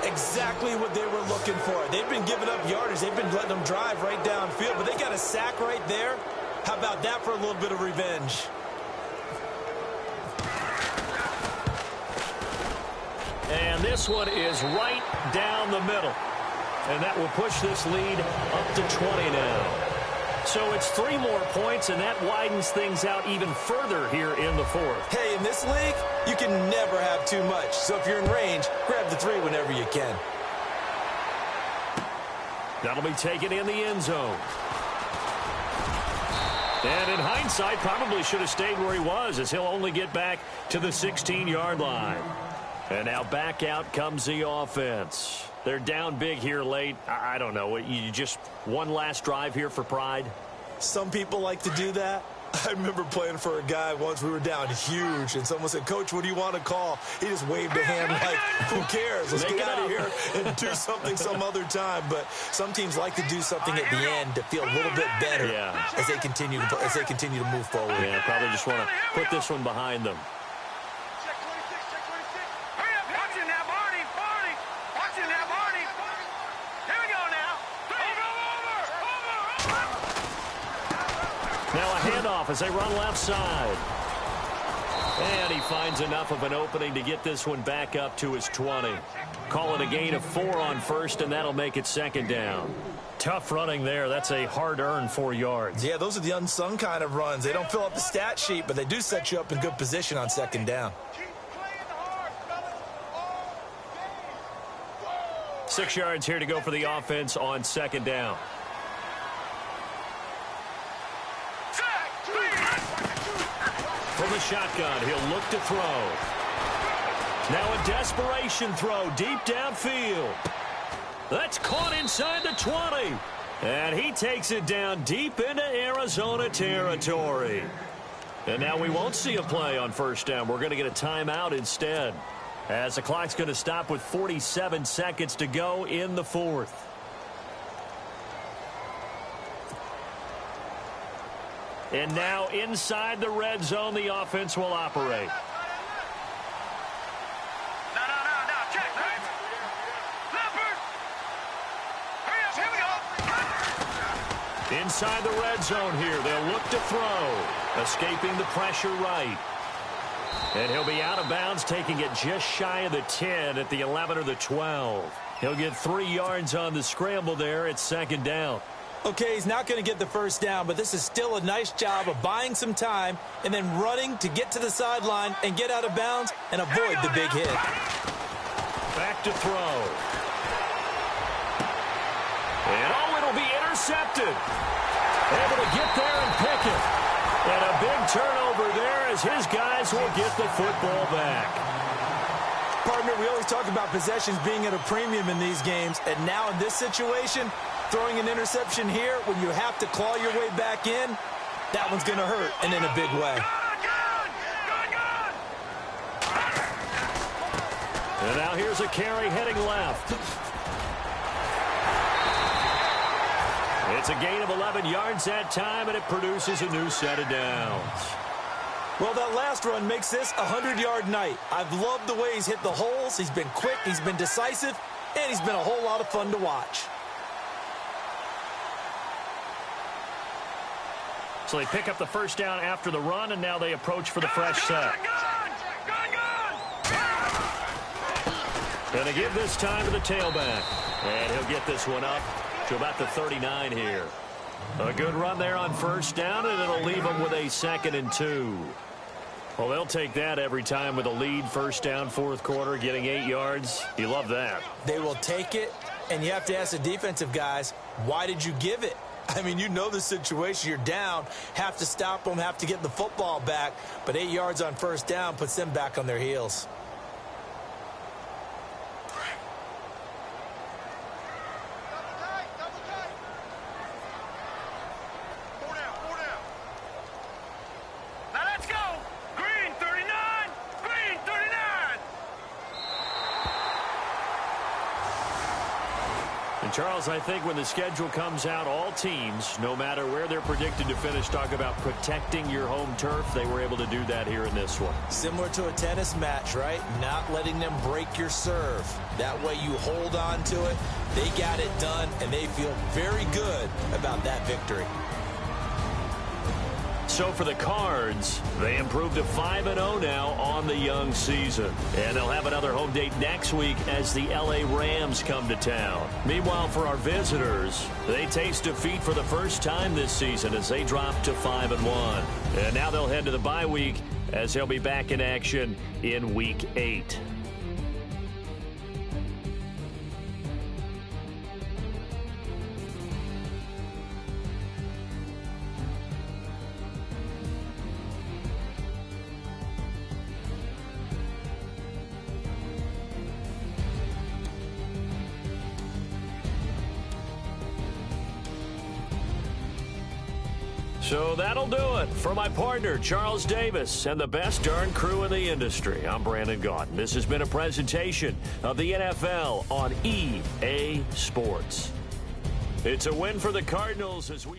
Speaker 3: Exactly what they were looking for. They've been giving up yardage. They've been letting them drive right downfield, but they got a sack right there. How about that for a little bit of revenge?
Speaker 2: And this one is right down the middle. And that will push this lead up to 20 now. So it's 3 more points, and that widens things out even further here in the 4th.
Speaker 3: Hey, in this league, you can never have too much. So if you're in range, grab the 3 whenever you can.
Speaker 2: That'll be taken in the end zone. And in hindsight, probably should have stayed where he was, as he'll only get back to the 16-yard line. And now back out comes the offense. They're down big here late. I don't know. You just one last drive here for pride?
Speaker 3: Some people like to do that. I remember playing for a guy once. We were down huge, and someone said, "Coach, what do you want to call?" He just waved a hand like, who cares? Let's get out of here and do something some other time. But some teams like to do something at the end to feel a little bit better as they continue to move forward.
Speaker 2: Yeah, probably just want to put this one behind them. Now a handoff as they run left side. And he finds enough of an opening to get this one back up to his 20. Call it a gain of 4 on 1st, and that'll make it 2nd down. Tough running there. That's a hard-earned 4 yards.
Speaker 3: Yeah, those are the unsung kind of runs. They don't fill up the stat sheet, but they do set you up in good position on 2nd down.
Speaker 2: 6 yards here to go for the offense on 2nd down. From the shotgun, he'll look to throw. Now a desperation throw deep downfield. That's caught inside the 20. And he takes it down deep into Arizona territory. And now we won't see a play on first down. We're going to get a timeout instead, as the clock's going to stop with 47 seconds to go in the fourth. And now inside the red zone, the offense will operate.
Speaker 4: Check. Leopard. Hurry up, here we go.
Speaker 2: Inside the red zone here, they'll look to throw. Escaping the pressure right. And he'll be out of bounds, taking it just shy of the 10 at the 11 or the 12. He'll get 3 yards on the scramble there at second down.
Speaker 3: Okay, he's not going to get the first down, but this is still a nice job of buying some time and then running to get to the sideline and get out of bounds and avoid the big hit.
Speaker 2: Back to throw. And it'll be intercepted. Able to get there and pick it. And a big turnover there as his guys will get the football back.
Speaker 3: Partner, we always talk about possessions being at a premium in these games, and now in this situation, throwing an interception here when you have to claw your way back in, that one's going to hurt, and in a big way.
Speaker 2: And now here's a carry heading left. It's a gain of 11 yards that time, and it produces a new set of downs.
Speaker 3: Well, that last run makes this a 100-yard night. I've loved the way he's hit the holes. He's been quick, he's been decisive, and he's been a whole lot of fun to watch.
Speaker 2: So they pick up the first down after the run, and now they approach for the fresh set. And they give this time to the tailback. And he'll get this one up to about the 39 here. A good run there on first down, and it'll leave them with a 2nd and 2. Well, they'll take that every time with a lead, first down, fourth quarter, getting 8 yards. You love that.
Speaker 3: They will take it, and you have to ask the defensive guys, why did you give it? I mean, you know the situation. You're down, have to stop them, have to get the football back, but 8 yards on first down puts them back on their heels.
Speaker 4: Now let's go. Green 39. Green 39.
Speaker 2: And Charles, I think when the schedule comes out, all teams, no matter where they're predicted to finish, talk about protecting your home turf. They were able to do that here in this one.
Speaker 3: Similar to a tennis match, right? Not letting them break your serve. That way you hold on to it. They got it done, and they feel very good about that victory.
Speaker 2: So for the Cards, they improved to 5-0 now on the young season. And they'll have another home date next week as the LA Rams come to town. Meanwhile, for our visitors, they taste defeat for the first time this season as they drop to 5-1. And now they'll head to the bye week as they'll be back in action in Week 8. So that'll do it for my partner, Charles Davis, and the best darn crew in the industry. I'm Brandon Gaudin. This has been a presentation of the NFL on EA Sports. It's a win for the Cardinals as we...